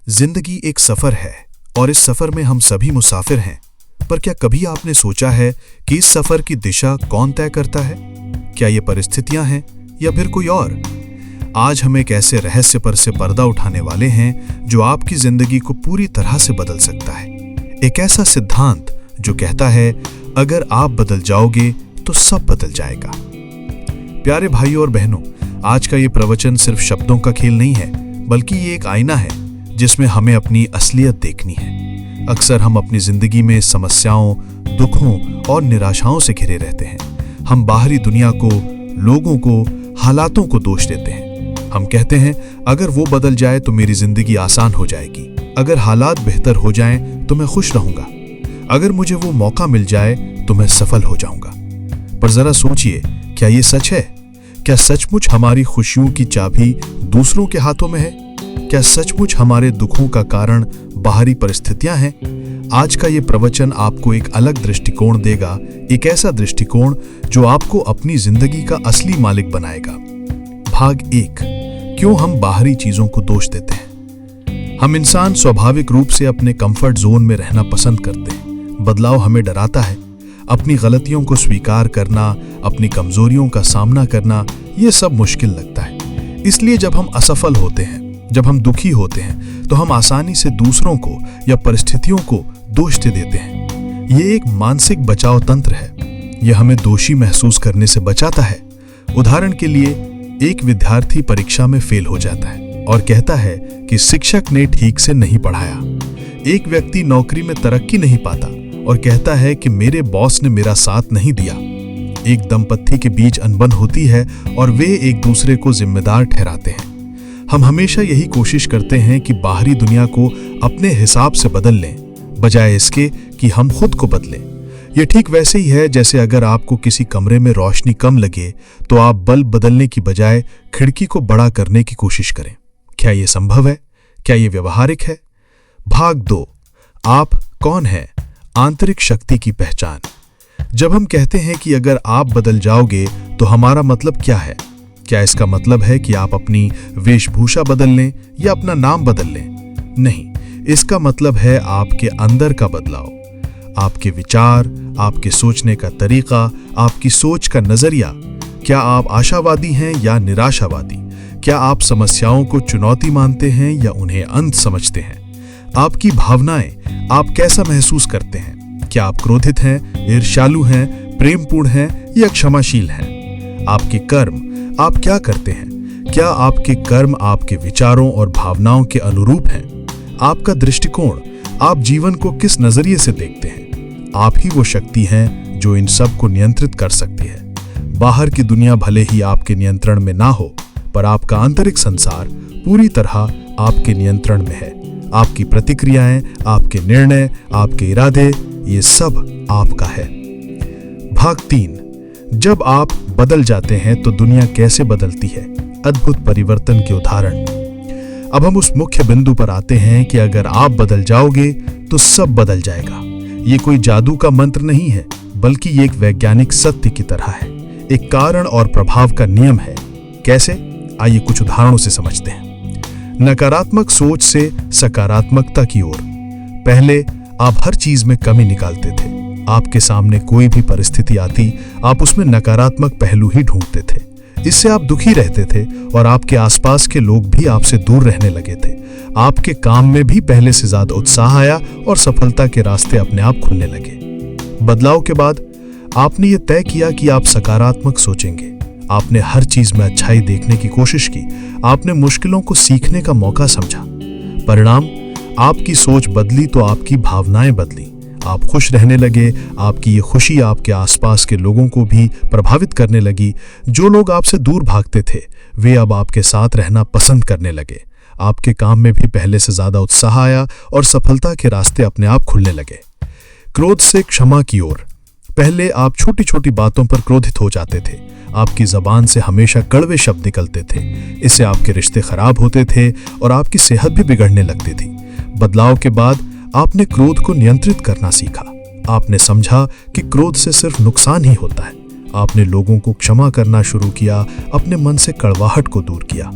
जिंदगी एक सफर है और इस सफर में हम सभी मुसाफिर हैं। पर क्या कभी आपने सोचा है कि इस सफर की दिशा कौन तय करता है? क्या ये परिस्थितियां हैं या फिर कोई और? आज हम एक ऐसे रहस्य पर से पर्दा उठाने वाले हैं जो आपकी जिंदगी को पूरी तरह से बदल सकता है। एक ऐसा सिद्धांत जो कहता है अगर आप बदल जाओगे तो सब बदल जाएगा। प्यारे भाइयों और बहनों, आज का ये प्रवचन सिर्फ शब्दों का खेल नहीं है, बल्कि ये एक आईना है जिसमें हमें अपनी असलियत देखनी है। अक्सर हम अपनी जिंदगी में समस्याओं, दुखों और निराशाओं से घिरे रहते हैं। हम बाहरी दुनिया को, लोगों को, हालातों को दोष देते हैं। हम कहते हैं अगर वो बदल जाए तो मेरी जिंदगी आसान हो जाएगी, अगर हालात बेहतर हो जाएं तो मैं खुश रहूंगा, अगर मुझे वो मौका मिल जाए तो मैं सफल हो जाऊंगा। पर जरा सोचिए, क्या ये सच है? क्या सचमुच हमारी खुशियों की चाबी दूसरों के हाथों में है? क्या सचमुच हमारे दुखों का कारण बाहरी परिस्थितियां हैं? आज का ये प्रवचन आपको एक अलग दृष्टिकोण देगा, एक ऐसा दृष्टिकोण जो आपको अपनी जिंदगी का असली मालिक बनाएगा। भाग 1, क्यों हम बाहरी चीजों को दोष देते हैं। हम इंसान स्वाभाविक रूप से अपने कंफर्ट जोन में रहना पसंद करते हैं। बदलाव हमें डराता है। अपनी गलतियों को स्वीकार करना, अपनी कमजोरियों का सामना करना, ये सब मुश्किल लगता है। इसलिए जब हम असफल होते हैं, जब हम दुखी होते हैं, तो हम आसानी से दूसरों को या परिस्थितियों को दोष दे देते हैं। ये एक मानसिक बचाव तंत्र है। यह हमें दोषी महसूस करने से बचाता है। उदाहरण के लिए, एक विद्यार्थी परीक्षा में फेल हो जाता है और कहता है कि शिक्षक ने ठीक से नहीं पढ़ाया। एक व्यक्ति नौकरी में तरक्की नहीं पाता और कहता है कि मेरे बॉस ने मेरा साथ नहीं दिया। एक दंपत्ति के बीच अनबन होती है और वे एक दूसरे को जिम्मेदार ठहराते हैं। हम हमेशा यही कोशिश करते हैं कि बाहरी दुनिया को अपने हिसाब से बदल लें, बजाय इसके कि हम खुद को बदलें। यह ठीक वैसे ही है जैसे अगर आपको किसी कमरे में रोशनी कम लगे तो आप बल्ब बदलने की बजाय खिड़की को बड़ा करने की कोशिश करें। क्या यह संभव है? क्या यह व्यवहारिक है? भाग 2, आप कौन हैं? आंतरिक शक्ति की पहचान। जब हम कहते हैं कि अगर आप बदल जाओगे तो हमारा मतलब क्या है? क्या इसका मतलब है कि आप अपनी वेशभूषा बदल लें या अपना नाम बदल लें? नहीं, इसका मतलब है आपके अंदर का बदलाव। आपके विचार, आपके सोचने का तरीका, आपकी सोच का नजरिया। क्या आप आशावादी हैं या निराशावादी? क्या आप समस्याओं को चुनौती मानते हैं या उन्हें अंत समझते हैं? आपकी भावनाएं, आप कैसा महसूस करते हैं? क्या आप क्रोधित हैं, ईर्ष्यालु हैं, प्रेमपूर्ण हैं या क्षमाशील हैं? आपके कर्म, आप क्या करते हैं? क्या आपके कर्म आपके विचारों और भावनाओं के अनुरूप हैं? आपका दृष्टिकोण, आप जीवन को किस नजरिए से देखते हैं? आप ही वो शक्ति हैं जो इन सब को नियंत्रित कर सकती है। बाहर की दुनिया भले ही आपके नियंत्रण में ना हो, पर आपका आंतरिक संसार पूरी तरह आपके नियंत्रण में है। आपकी प्रतिक्रियाएं, आपके निर्णय, आपके इरादे, ये सब आपका है। भाग 3, जब आप बदल जाते हैं तो दुनिया कैसे बदलती है? अद्भुत परिवर्तन के उदाहरण। अब हम उस मुख्य बिंदु पर आते हैं कि अगर आप बदल जाओगे तो सब बदल जाएगा। ये कोई जादू का मंत्र नहीं है, बल्कि ये एक वैज्ञानिक सत्य की तरह है। एक कारण और प्रभाव का नियम है। कैसे? आइए कुछ उदाहरणों से समझते हैं। नकारात्मक सोच से सकारात्मकता की ओर। पहले आप हर चीज में कमी निकालते थे। आपके सामने कोई भी परिस्थिति आती, आप उसमें नकारात्मक पहलू ही ढूंढते थे। इससे आप दुखी रहते थे और आपके आसपास के लोग भी आपसे दूर रहने लगे थे। आपके काम में भी पहले से ज्यादा उत्साह आया और सफलता के रास्ते अपने आप खुलने लगे। बदलाव के बाद आपने ये तय किया कि आप सकारात्मक सोचेंगे। आपने हर चीज में अच्छाई देखने की कोशिश की। आपने मुश्किलों को सीखने का मौका समझा। परिणाम, आपकी सोच बदली तो आपकी भावनाएं बदली। आप खुश रहने लगे। आपकी ये खुशी आपके आसपास के लोगों को भी प्रभावित करने लगी। जो लोग आपसे दूर भागते थे, वे अब आपके साथ रहना पसंद करने लगे। आपके काम में भी पहले से ज्यादा उत्साह आया और सफलता के रास्ते अपने आप खुलने लगे। क्रोध से क्षमा की ओर। पहले आप छोटी छोटी बातों पर क्रोधित हो जाते थे। आपकी जबान से हमेशा कड़वे शब्द निकलते थे। इससे आपके रिश्ते खराब होते थे और आपकी सेहत भी बिगड़ने लगती थी। बदलाव के बाद आपने क्रोध को नियंत्रित करना सीखा। आपने समझा कि क्रोध से सिर्फ नुकसान ही होता है। आपने लोगों को क्षमा करना शुरू किया, अपने मन से कड़वाहट को दूर किया।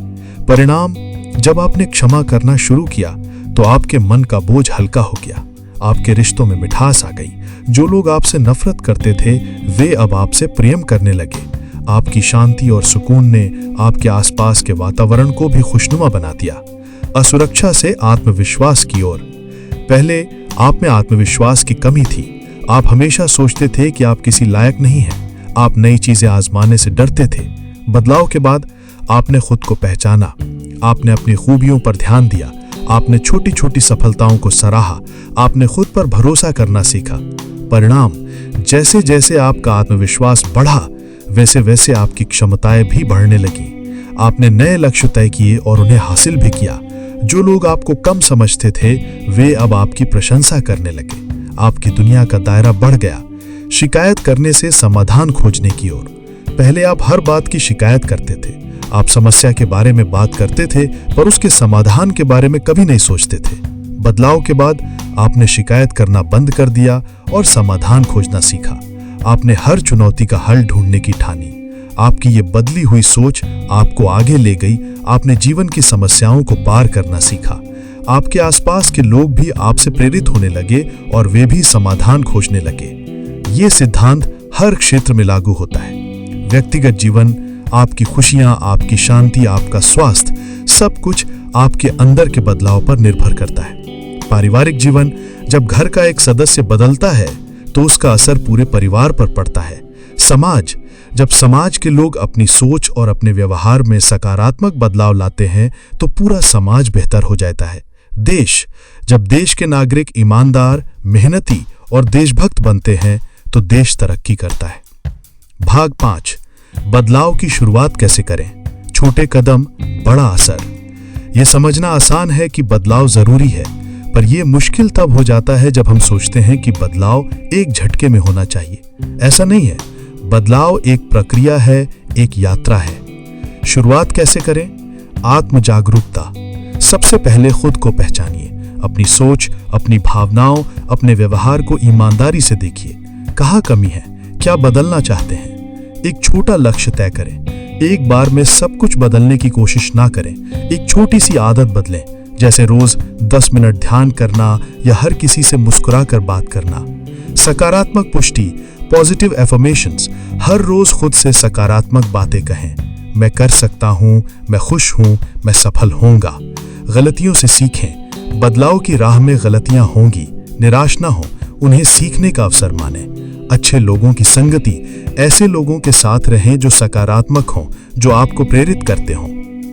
परिणाम, जब आपने क्षमा करना शुरू किया तो आपके मन का बोझ हल्का हो गया, आपके रिश्तों में मिठास आ गई। जो लोग आपसे नफरत करते थे वे अब आपसे प्रेम करने लगे। आपकी शांति और सुकून ने आपके आसपास के वातावरण को भी खुशनुमा बना दिया। असुरक्षा से आत्मविश्वास की ओर। पहले आप में आत्मविश्वास की कमी थी। आप हमेशा सोचते थे कि आप किसी लायक नहीं हैं। आप नई चीजें आजमाने से डरते थे। बदलाव के बाद आपने खुद को पहचाना। आपने अपनी खूबियों पर ध्यान दिया। आपने छोटी छोटी सफलताओं को सराहा। आपने खुद पर भरोसा करना सीखा। परिणाम, जैसे जैसे आपका आत्मविश्वास बढ़ा वैसे वैसे आपकी क्षमताएं भी बढ़ने लगी। आपने नए लक्ष्य तय किए और उन्हें हासिल भी किया। जो लोग आपको कम समझते थे वे अब आपकी प्रशंसा करने लगे। आपकी दुनिया का दायरा बढ़ गया। शिकायत करने से समाधान खोजने की ओर। पहले आप हर बात की शिकायत करते थे। आप समस्या के बारे में बात करते थे पर उसके समाधान के बारे में कभी नहीं सोचते थे। बदलाव के बाद आपने शिकायत करना बंद कर दिया और समाधान खोजना सीखा। आपने हर चुनौती का हल ढूंढने की ठानी। आपकी ये बदली हुई सोच आपको आगे ले गई। आपने जीवन की समस्याओं को पार करना सीखा। आपके आसपास के लोग भी आपसे प्रेरित होने लगे और वे भी समाधान खोजने लगे। ये सिद्धांत हर क्षेत्र में लागू होता है। व्यक्तिगत जीवन, आपकी खुशियां, आपकी शांति, आपका स्वास्थ्य, सब कुछ आपके अंदर के बदलाव पर निर्भर करता है। पारिवारिक जीवन, जब घर का एक सदस्य बदलता है तो उसका असर पूरे परिवार पर पड़ता है। समाज, जब समाज के लोग अपनी सोच और अपने व्यवहार में सकारात्मक बदलाव लाते हैं तो पूरा समाज बेहतर हो जाता है। देश, जब देश के नागरिक ईमानदार, मेहनती और देशभक्त बनते हैं तो देश तरक्की करता है। भाग 5, बदलाव की शुरुआत कैसे करें? छोटे कदम, बड़ा असर। यह समझना आसान है कि बदलाव जरूरी है, पर यह मुश्किल तब हो जाता है जब हम सोचते हैं कि बदलाव एक झटके में होना चाहिए। ऐसा नहीं है। बदलाव एक प्रक्रिया है, एक यात्रा है। शुरुआत कैसे करें? आत्म जागरूकता। सबसे पहले खुद को पहचानिए। अपनी सोच, अपनी भावनाओं, अपने व्यवहार को ईमानदारी से देखिए। कहाँ कमी है? क्या बदलना चाहते हैं? एक छोटा लक्ष्य तय करें। एक बार में सब कुछ बदलने की कोशिश ना करें। एक छोटी सी आदत बदलें, जैसे रोज 10 मिनट ध्यान करना या हर किसी से मुस्कुराकर बात करना। सकारात्मक पुष्टि, पॉजिटिव एफर्मेशंस। हर रोज खुद से सकारात्मक बातें कहें। मैं कर सकता हूं, मैं खुश हूं, मैं सफल होऊंगा। गलतियों से सीखें। बदलाव की राह में गलतियां होंगी, निराश ना हो, उन्हें सीखने का अवसर माने। अच्छे लोगों की संगति, ऐसे लोगों के साथ रहें जो सकारात्मक हों, जो आपको प्रेरित करते हों।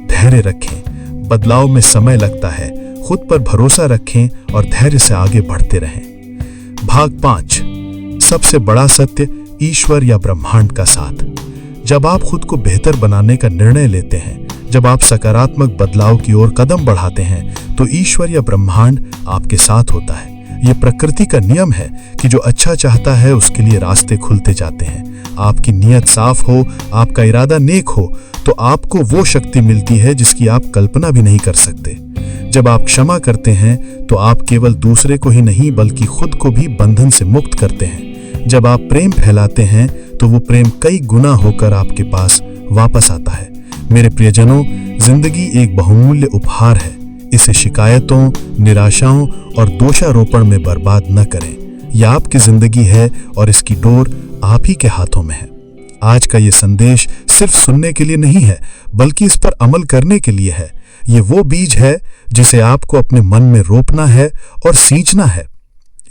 धैर्य रखें। बदलाव में समय लगता है। खुद पर भरोसा रखें और धैर्य से आगे बढ़ते रहें। भाग 5, सबसे बड़ा सत्य, ईश्वर या ब्रह्मांड का साथ। जब आप खुद को बेहतर बनाने का निर्णय लेते हैं, जब आप सकारात्मक बदलाव की ओर कदम बढ़ाते हैं तो ईश्वर या ब्रह्मांड आपके साथ होता है। यह प्रकृति का नियम है कि जो अच्छा चाहता है उसके लिए रास्ते खुलते जाते हैं। आपकी नीयत साफ हो, आपका इरादा नेक हो तो आपको वो शक्ति मिलती है जिसकी आप कल्पना भी नहीं कर सकते। जब आप क्षमा करते हैं तो आप केवल दूसरे को ही नहीं बल्कि खुद को भी बंधन से मुक्त करते हैं। जब आप प्रेम फैलाते हैं तो वो प्रेम कई गुना होकर आपके पास वापस आता है। मेरे प्रियजनों, जिंदगी एक बहुमूल्य उपहार है। इसे शिकायतों, निराशाओं और दोषारोपण में बर्बाद न करें। यह आपकी जिंदगी है और इसकी डोर आप ही के हाथों में है। आज का ये संदेश सिर्फ सुनने के लिए नहीं है बल्कि इस पर अमल करने के लिए है। ये वो बीज है जिसे आपको अपने मन में रोपना है और सींचना है।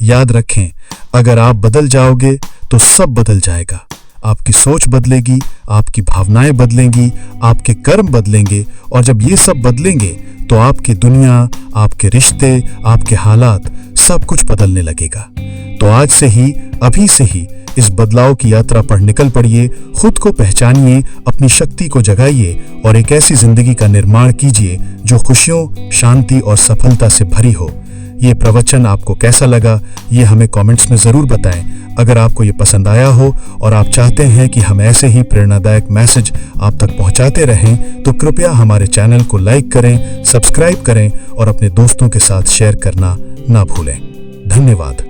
याद रखें, अगर आप बदल जाओगे तो सब बदल जाएगा। आपकी सोच बदलेगी, आपकी भावनाएं बदलेंगी, आपके कर्म बदलेंगे और जब ये सब बदलेंगे तो आपकी दुनिया, आपके रिश्ते, आपके हालात, सब कुछ बदलने लगेगा। तो आज से ही, अभी से ही इस बदलाव की यात्रा पर निकल पड़िए। खुद को पहचानिए, अपनी शक्ति को जगाइए और एक ऐसी जिंदगी का निर्माण कीजिए जो खुशियों, शांति और सफलता से भरी हो। ये प्रवचन आपको कैसा लगा ये हमें कमेंट्स में जरूर बताएं। अगर आपको ये पसंद आया हो और आप चाहते हैं कि हम ऐसे ही प्रेरणादायक मैसेज आप तक पहुंचाते रहें तो कृपया हमारे चैनल को लाइक करें, सब्सक्राइब करें और अपने दोस्तों के साथ शेयर करना ना भूलें। धन्यवाद।